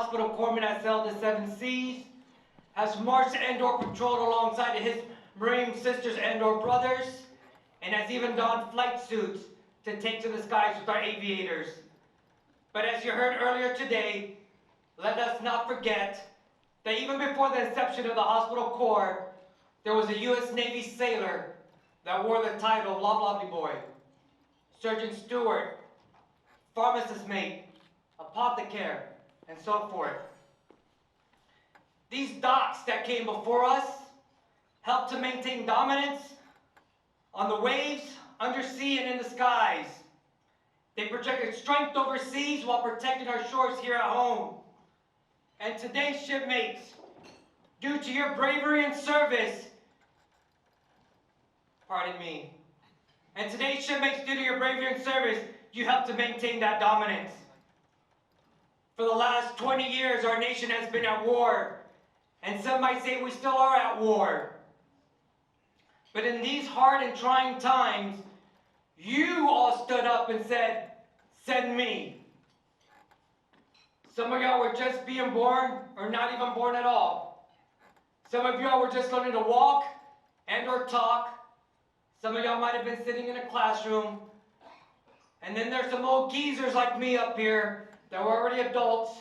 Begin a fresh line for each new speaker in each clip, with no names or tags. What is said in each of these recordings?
Hospital Corpsman has sailed the 7 seas, has marched and/or patrolled alongside of his Marine sisters and/or brothers, and has even donned flight suits to take to the skies with our aviators. But as you heard earlier today, let us not forget that even before the inception of the Hospital Corps, there was a U.S. Navy sailor that wore the title of Loblobby Boy, Surgeon Steward, Pharmacist Mate, Apothecary, and so forth. These docs that came before us helped to maintain dominance on the waves, undersea, and in the skies. They projected strength overseas while protecting our shores here at home. And today, shipmates, due to your bravery and service, and today's shipmates, due to your bravery and service, you helped to maintain that dominance. For the last 20 years, our nation has been at war, and some might say we still are at war. But in these hard and trying times, you all stood up and said, "Send me." Some of y'all were just being born, or not even born at all. Some of y'all were just learning to walk and or talk. Some of y'all might have been sitting in a classroom. And then there's some old geezers like me up here that were already adults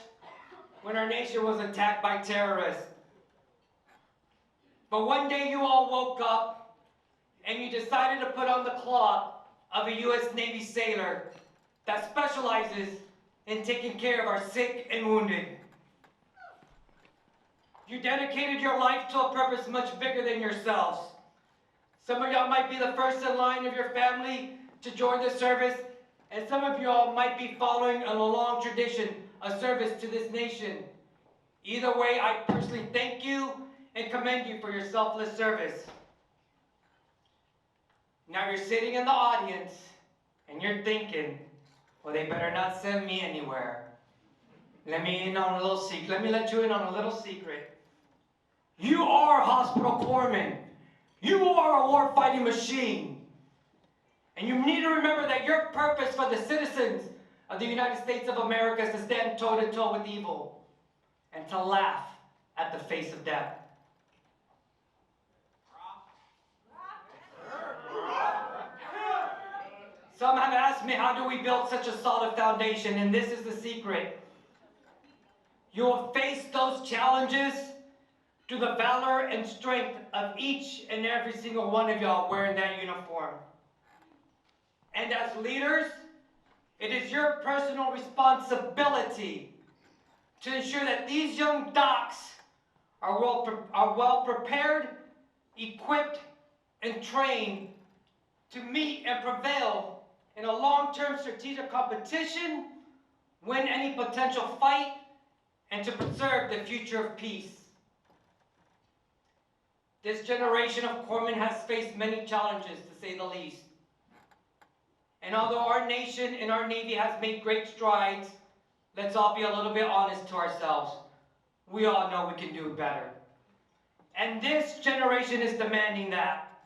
when our nation was attacked by terrorists. But one day you all woke up and you decided to put on the cloth of a U.S. Navy sailor that specializes in taking care of our sick and wounded. You dedicated your life to a purpose much bigger than yourselves. Some of y'all might be the first in line of your family to join the service, and some of y'all might be following a long tradition of service to this nation. Either way, I personally thank you and commend you for your selfless service. Now you're sitting in the audience and you're thinking, well, they better not send me anywhere. Let me let you in on a little secret. You are Hospital Corpsman. You are a war-fighting machine. And you need to remember that your purpose for the citizens of the United States of America is to stand toe-to-toe with evil and to laugh at the face of death. Some have asked me, how do we build such a solid foundation? And this is the secret. You will face those challenges through the valor and strength of each and every single one of y'all wearing that uniform. And as leaders, it is your personal responsibility to ensure that these young docs are well prepared, equipped, and trained to meet and prevail in a long-term strategic competition, win any potential fight, and to preserve the future of peace. This generation of corpsmen has faced many challenges, to say the least. And although our nation and our Navy has made great strides, let's all be a little bit honest to ourselves. We all know we can do better. And this generation is demanding that.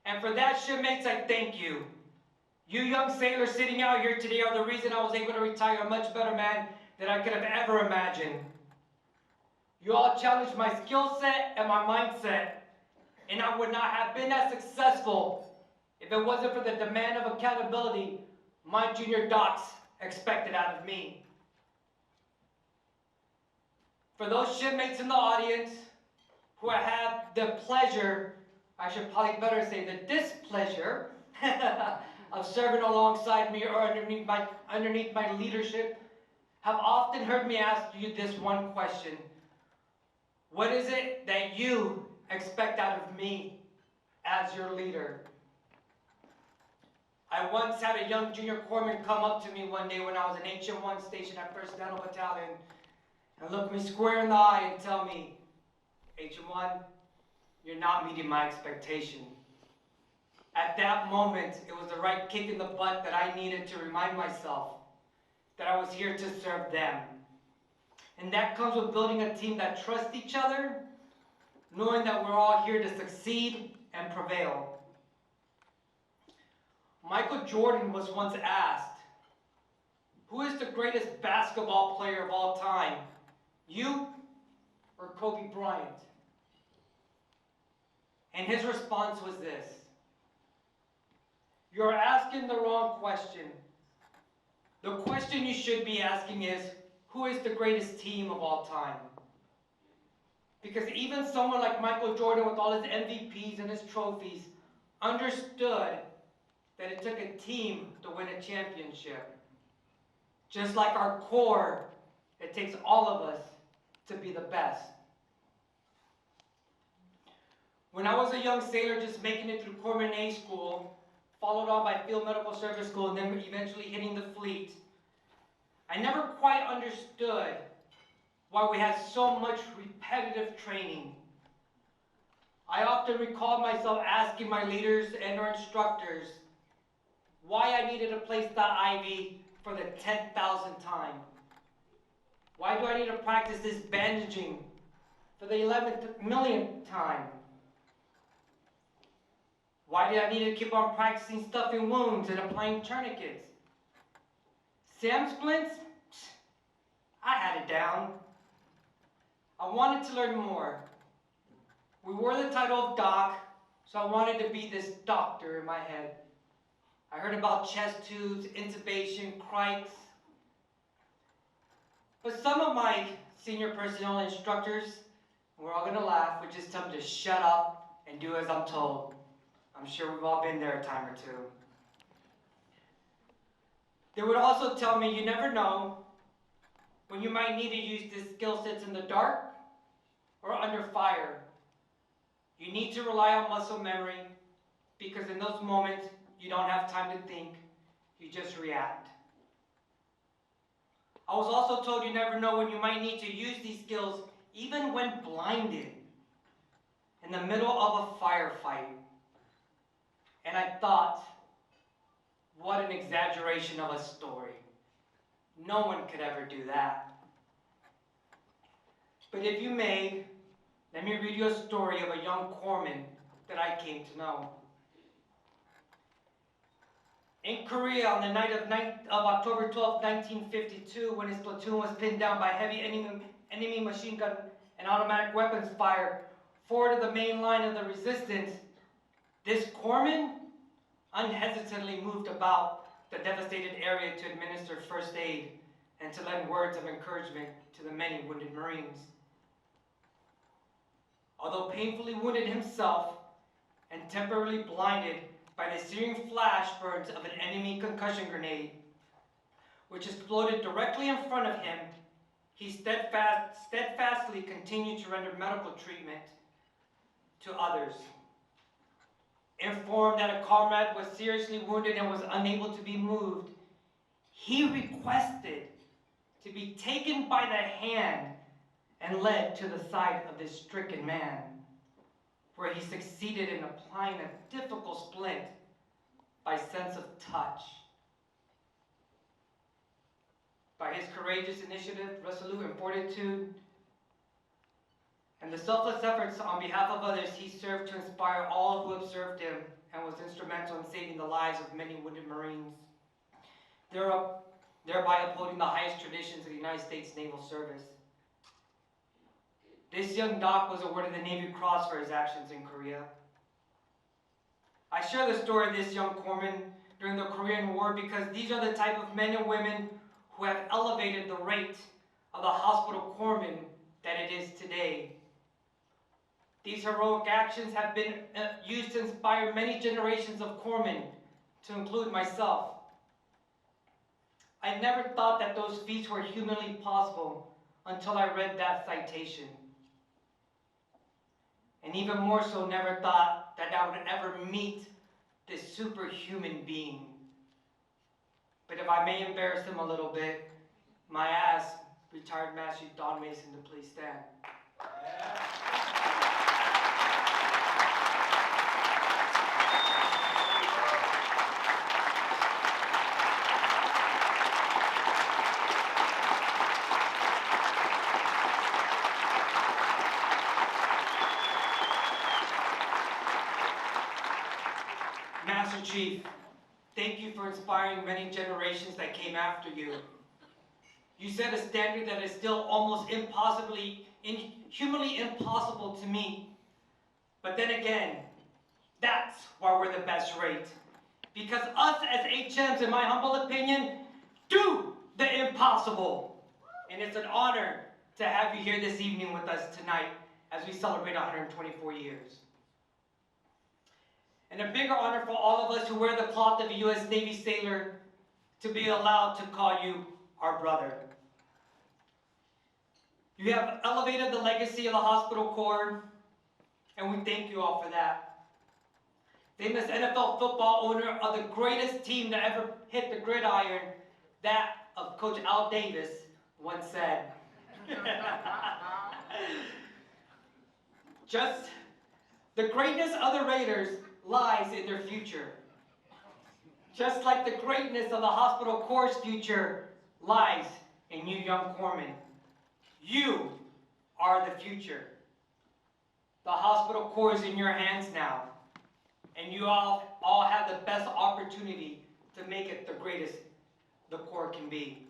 And for that, shipmates, I thank you. You young sailors sitting out here today are the reason I was able to retire a much better man than I could have ever imagined. You all challenged my skill set and my mindset, and I would not have been as successful if it wasn't for the demand of accountability my junior docs expected out of me. For those shipmates in the audience who I have the pleasure, I should probably better say the displeasure, of serving alongside me or underneath my leadership, have often heard me ask you this one question. What is it that you expect out of me as your leader? I once had a young junior corpsman come up to me one day when I was in HM1 stationed at 1st Dental Battalion and look me square in the eye and tell me, HM1, you're not meeting my expectation. At that moment, it was the right kick in the butt that I needed to remind myself that I was here to serve them. And that comes with building a team that trusts each other, knowing that we're all here to succeed and prevail. Michael Jordan was once asked, who is the greatest basketball player of all time? You or Kobe Bryant? And his response was this: you're asking the wrong question. The question you should be asking is, who is the greatest team of all time? Because even someone like Michael Jordan, with all his MVPs and his trophies, understood that it took a team to win a championship. Just like our core, it takes all of us to be the best. When I was a young sailor just making it through Corpsman A school, followed on by field medical service school, and then eventually hitting the fleet, I never quite understood why we had so much repetitive training. I often recall myself asking my leaders and our instructors why I needed to place that IV for the 10,000th time. Why do I need to practice this bandaging for the 11th millionth time? Why did I need to keep on practicing stuffing wounds and applying tourniquets? SAM splints? I had it down. I wanted to learn more. We wore the title of doc, so I wanted to be this doctor in my head. I heard about chest tubes, intubation, crikes. But some of my senior personnel instructors, we're all gonna laugh, would just tell me to shut up and do as I'm told. I'm sure we've all been there a time or two. They would also tell me you never know when you might need to use these skill sets in the dark or under fire. You need to rely on muscle memory, because in those moments you don't have time to think, you just react. I was also told you never know when you might need to use these skills even when blinded in the middle of a firefight. And I thought, what an exaggeration of a story. No one could ever do that. But if you may, let me read you a story of a young corpsman that I came to know. In Korea, on the night of October 12, 1952, when his platoon was pinned down by heavy enemy machine gun and automatic weapons fire forward of the main line of the resistance, this corpsman unhesitatingly moved about the devastated area to administer first aid and to lend words of encouragement to the many wounded Marines. Although painfully wounded himself and temporarily blinded by the searing flash burns of an enemy concussion grenade, which exploded directly in front of him, he steadfastly continued to render medical treatment to others. Informed that a comrade was seriously wounded and was unable to be moved, he requested to be taken by the hand and led to the side of this stricken man, where he succeeded in applying a difficult splint by sense of touch. By his courageous initiative, resolute and fortitude, and the selfless efforts on behalf of others, he served to inspire all who observed him and was instrumental in saving the lives of many wounded Marines, thereby upholding the highest traditions of the United States Naval Service. This young doc was awarded the Navy Cross for his actions in Korea. I share the story of this young corpsman during the Korean War because these are the type of men and women who have elevated the rate of the Hospital Corpsman that it is today. These heroic actions have been used to inspire many generations of corpsmen, to include myself. I never thought that those feats were humanly possible until I read that citation. And even more so, never thought that I would ever meet this superhuman being. But if I may embarrass him a little bit, my ass, retired Master Don Mason, to please stand. Yeah. Master Chief, thank you for inspiring many generations that came after you. You set a standard that is still almost humanly impossible to meet. But then again, that's why we're the best rate. Because us as HMs, in my humble opinion, do the impossible. And it's an honor to have you here this evening with us tonight as we celebrate 124 years. And a bigger honor for all of us who wear the cloth of a U.S. Navy sailor to be allowed to call you our brother. You have elevated the legacy of the Hospital Corps, and we thank you all for that. Famous NFL football owner of the greatest team that ever hit the gridiron, that of Coach Al Davis, once said. Just the greatness of the Raiders lies in their future. Just like the greatness of the Hospital Corps' future lies in you young corpsmen. You are the future. The Hospital Corps is in your hands now. And you all have the best opportunity to make it the greatest the Corps can be.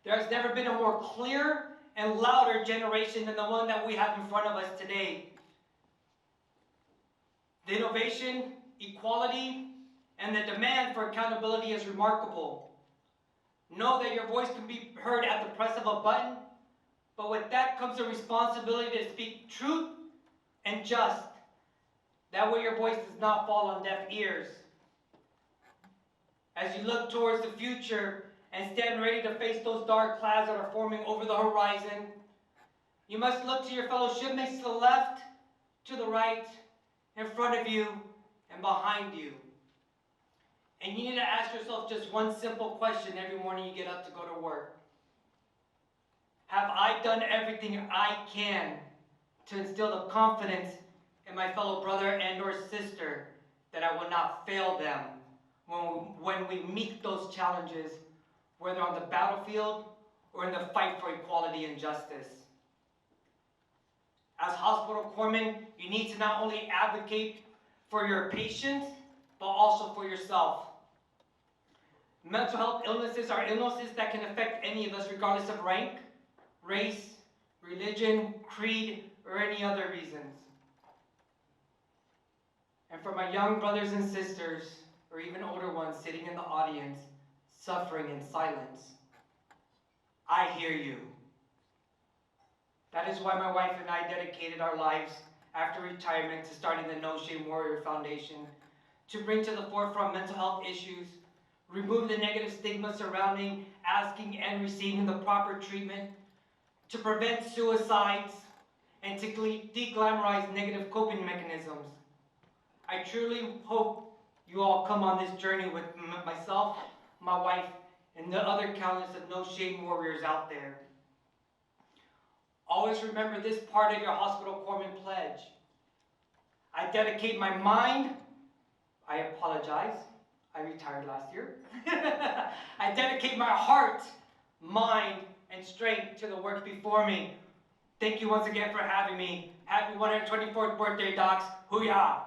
There has never been a more clear and louder generation than the one that we have in front of us today. The innovation, equality, and the demand for accountability is remarkable. Know that your voice can be heard at the press of a button, but with that comes a responsibility to speak truth and just. That way your voice does not fall on deaf ears. As you look towards the future and stand ready to face those dark clouds that are forming over the horizon, you must look to your fellow shipmates to the left, to the right, in front of you, and behind you. And you need to ask yourself just one simple question every morning you get up to go to work. Have I done everything I can to instill the confidence in my fellow brother and or sister that I will not fail them when we meet those challenges, whether on the battlefield or in the fight for equality and justice? As hospital corpsmen, you need to not only advocate for your patients, but also for yourself. Mental health illnesses are illnesses that can affect any of us regardless of rank, race, religion, creed, or any other reasons. And for my young brothers and sisters, or even older ones sitting in the audience, suffering in silence, I hear you. That is why my wife and I dedicated our lives after retirement to starting the No Shame Warrior Foundation to bring to the forefront mental health issues, remove the negative stigma surrounding asking and receiving the proper treatment, to prevent suicides, and to de-glamorize negative coping mechanisms. I truly hope you all come on this journey with myself, my wife, and the other countless of No Shame Warriors out there. Always remember this part of your Hospital Corpsman pledge. I dedicate my mind, I apologize, I retired last year. I dedicate my heart, mind, and strength to the work before me. Thank you once again for having me. Happy 124th birthday, docs. HOOYAH!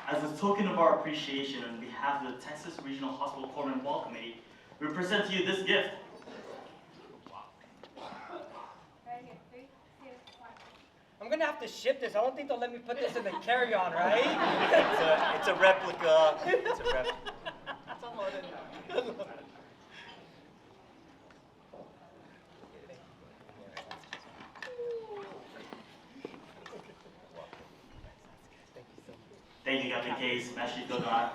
As a token of our appreciation on behalf of the Texas Regional Hospital Corpsman Ball Committee, we present to you this gift.
I'm gonna have to ship this. I don't think they'll let me put this in the carry-on, right?
It's a replica. It's a replica. Thank you, Captain Case. Master Godot.